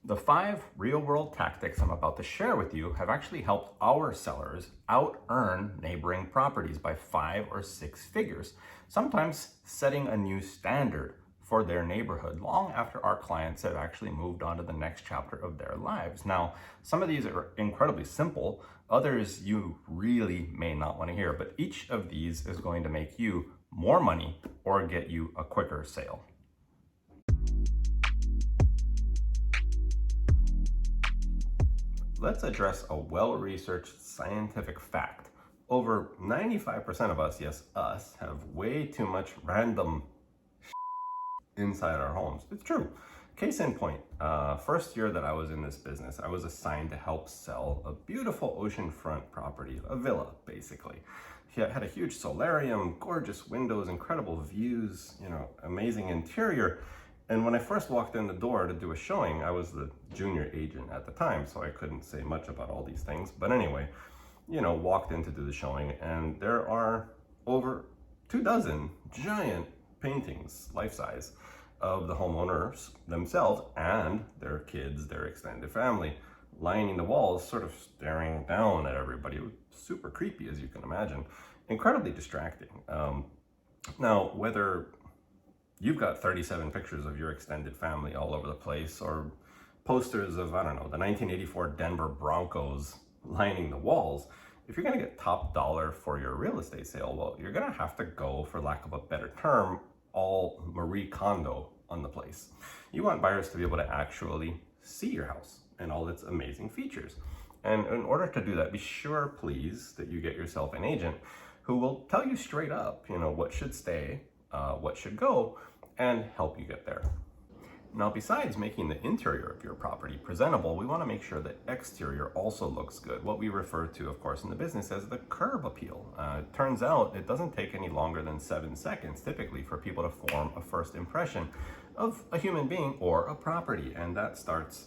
The 5 real-world tactics I'm about to share with you have actually helped our sellers out-earn neighboring properties by 5 or 6 figures, sometimes setting a new standard for their neighborhood long after our clients have actually moved on to the next chapter of their lives. Now, some of these are incredibly simple, others you really may not want to hear, but each of these is going to make you more money or get you a quicker sale. Let's address a well-researched scientific fact. Over 95% of us, yes, us, have way too much random inside our homes. It's true. Case in point, first year that I was in this business, I was assigned to help sell a beautiful oceanfront property, a villa, basically. It had a huge solarium, gorgeous windows, incredible views, amazing interior. And when I first walked in the door to do a showing, I was the junior agent at the time, so I couldn't say much about all these things. But anyway, walked in to do the showing, and there are over 24 giant paintings, life-size, of the homeowners themselves and their kids, their extended family, lining the walls, sort of staring down at everybody. It was super creepy, as you can imagine. Incredibly distracting. Now, whether you've got 37 pictures of your extended family all over the place, or posters of, I don't know, the 1984 Denver Broncos lining the walls, if you're gonna get top dollar for your real estate sale, well, you're gonna have to go, for lack of a better term, all Marie Kondo on the place. You want buyers to be able to actually see your house and all its amazing features. And in order to do that, be sure, please, that you get yourself an agent who will tell you straight up, what should stay, what should go, and help you get there. Now, besides making the interior of your property presentable, we want to make sure the exterior also looks good. What we refer to, of course, in the business as the curb appeal. It turns out it doesn't take any longer than 7 seconds, typically, for people to form a first impression of a human being or a property. And that starts,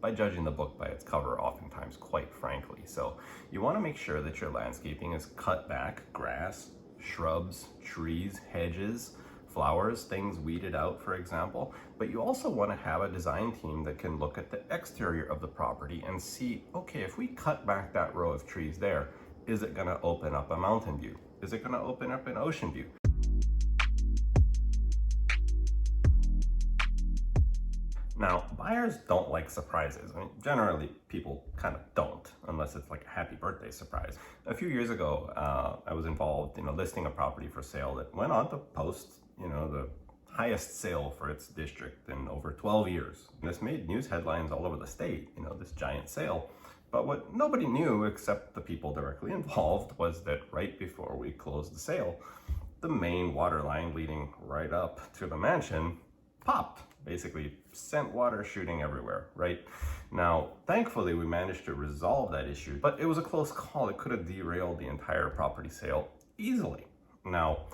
by judging the book by its cover, oftentimes, quite frankly. So you want to make sure that your landscaping is cut back, grass, shrubs, trees, hedges, flowers, things weeded out, for example. But you also want to have a design team that can look at the exterior of the property and see, okay, if we cut back that row of trees there, is it going to open up a mountain view? Is it going to open up an ocean view? Now, buyers don't like surprises. Generally, people kind of don't, unless it's like a happy birthday surprise. A few years ago, I was involved in listing a property for sale that went on to post, the highest sale for its district in over 12 years. And this made news headlines all over the state, this giant sale. But what nobody knew, except the people directly involved, was that right before we closed the sale, the main water line leading right up to the mansion popped. Basically sent water shooting everywhere, right? Now, thankfully, we managed to resolve that issue, but it was a close call. It could have derailed the entire property sale easily. Now,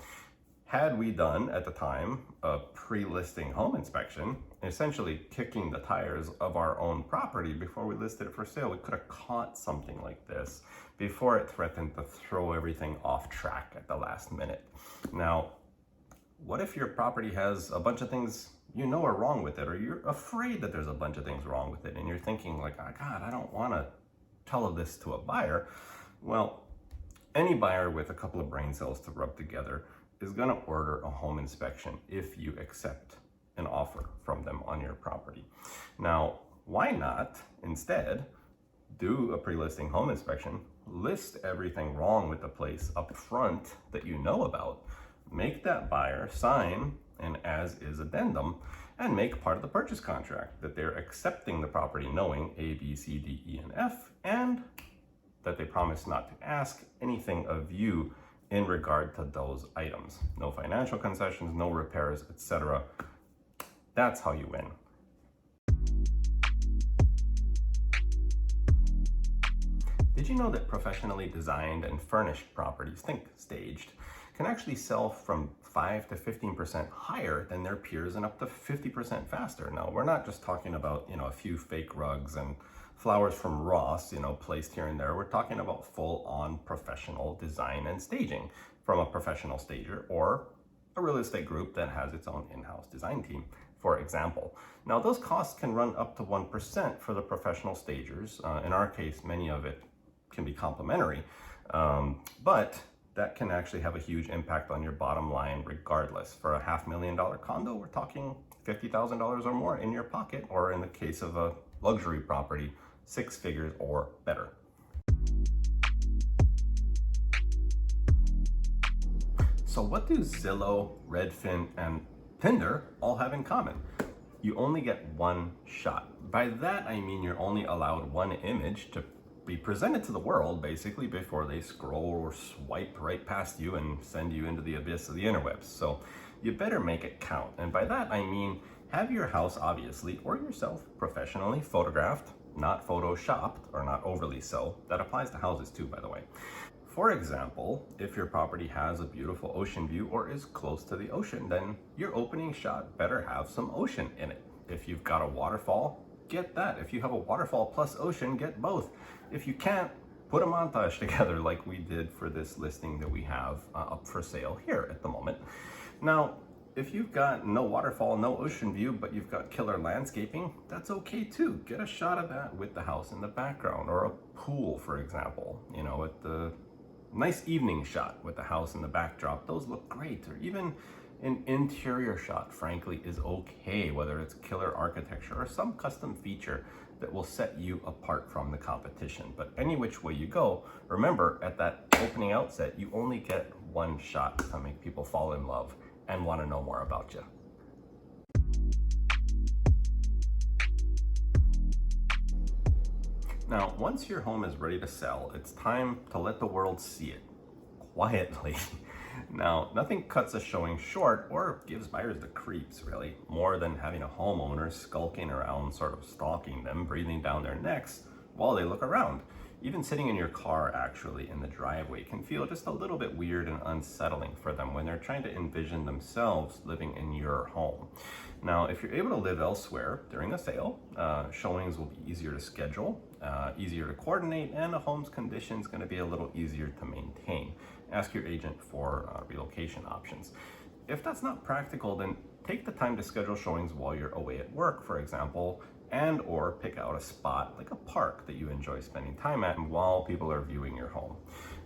had we done, at the time, a pre-listing home inspection, essentially kicking the tires of our own property before we listed it for sale, we could have caught something like this before it threatened to throw everything off track at the last minute. Now, what if your property has a bunch of things are wrong with it, or you're afraid that there's a bunch of things wrong with it, and you're thinking like, oh, God, I don't want to tell this to a buyer? Well, any buyer with a couple of brain cells to rub together is going to order a home inspection if you accept an offer from them on your property. Now, why not instead do a pre-listing home inspection, list everything wrong with the place up front that you know about, make that buyer sign an as-is addendum, and make part of the purchase contract that they're accepting the property knowing A, B, C, D, E, and F, and that they promise not to ask anything of you in regard to those items. No financial concessions, no repairs, etc. That's how you win. Did you know that professionally designed and furnished properties, think staged, can actually sell from 5 to 15% higher than their peers and up to 50% faster? Now, we're not just talking about, a few fake rugs and flowers from Ross, placed here and there. We're talking about full-on professional design and staging from a professional stager or a real estate group that has its own in-house design team. for example. Now, those costs can run up to 1% for the professional stagers. In our case, many of it can be complimentary, but that can actually have a huge impact on your bottom line regardless. For a $500,000 condo, we're talking $50,000 or more in your pocket, or in the case of a luxury property, 6 figures or better. So what do Zillow, Redfin, and Tinder all have in common? You only get one shot. By that, I mean you're only allowed one image to be presented to the world, basically, before they scroll or swipe right past you and send you into the abyss of the interwebs. So you better make it count. And by that, I mean have your house, obviously, or yourself, professionally photographed, not photoshopped, or not overly so. That applies to houses too, by the way. For example, if your property has a beautiful ocean view or is close to the ocean, then your opening shot better have some ocean in it. If you've got a waterfall, get that. If you have a waterfall plus ocean, get both. If you can't, put a montage together like we did for this listing that we have up for sale here at the moment. Now, if you've got no waterfall, no ocean view, but you've got killer landscaping, that's okay too. Get a shot of that with the house in the background, or a pool, for example, you know, with the nice evening shot with the house in the backdrop. Those look great. Or even an interior shot, frankly, is okay, whether it's killer architecture or some custom feature that will set you apart from the competition. But any which way you go, remember at that opening outset, you only get one shot to make people fall in love and want to know more about you. Now, once your home is ready to sell, it's time to let the world see it quietly. Now, nothing cuts a showing short or gives buyers the creeps, really, more than having a homeowner skulking around, sort of stalking them, breathing down their necks while they look around. Even sitting in your car, actually, in the driveway can feel just a little bit weird and unsettling for them when they're trying to envision themselves living in your home. Now, if you're able to live elsewhere during a sale, showings will be easier to schedule, easier to coordinate, and a home's condition is going to be a little easier to maintain. Ask your agent for relocation options. If that's not practical, then take the time to schedule showings while you're away at work, for example, and or pick out a spot like a park that you enjoy spending time at while people are viewing your home.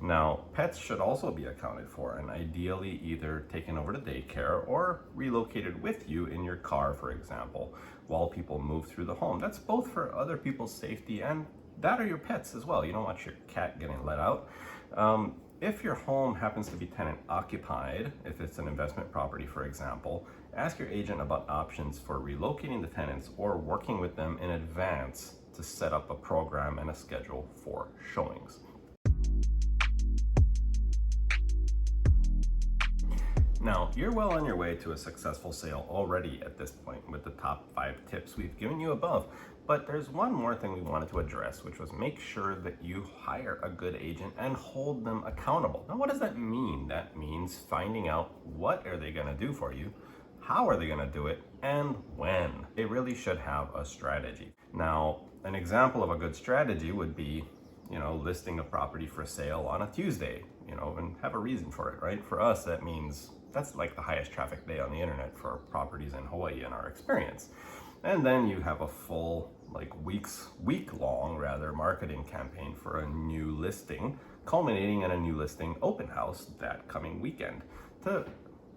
Now, pets should also be accounted for, and ideally either taken over to daycare or relocated with you in your car, for example, while people move through the home. That's both for other people's safety and that of your pets as well. You don't want your cat getting let out. If your home happens to be tenant occupied, if it's an investment property, for example, ask your agent about options for relocating the tenants or working with them in advance to set up a program and a schedule for showings. Now, you're well on your way to a successful sale already at this point with the top 5 tips we've given you above. But there's one more thing we wanted to address, which was make sure that you hire a good agent and hold them accountable. Now, what does that mean? That means finding out what are they going to do for you, how are they going to do it, and when. They really should have a strategy. Now, an example of a good strategy would be, listing a property for sale on a Tuesday, and have a reason for it, right? For us, that means that's like the highest traffic day on the internet for properties in Hawaii in our experience. And then you have a full, week-long marketing campaign for a new listing, culminating in a new listing open house that coming weekend to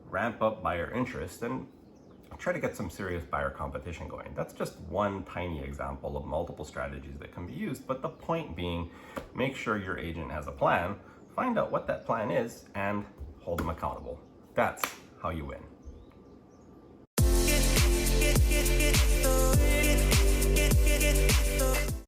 ramp up buyer interest and try to get some serious buyer competition going. That's just one tiny example of multiple strategies that can be used, but the point being, make sure your agent has a plan, find out what that plan is, and hold them accountable. That's how you win.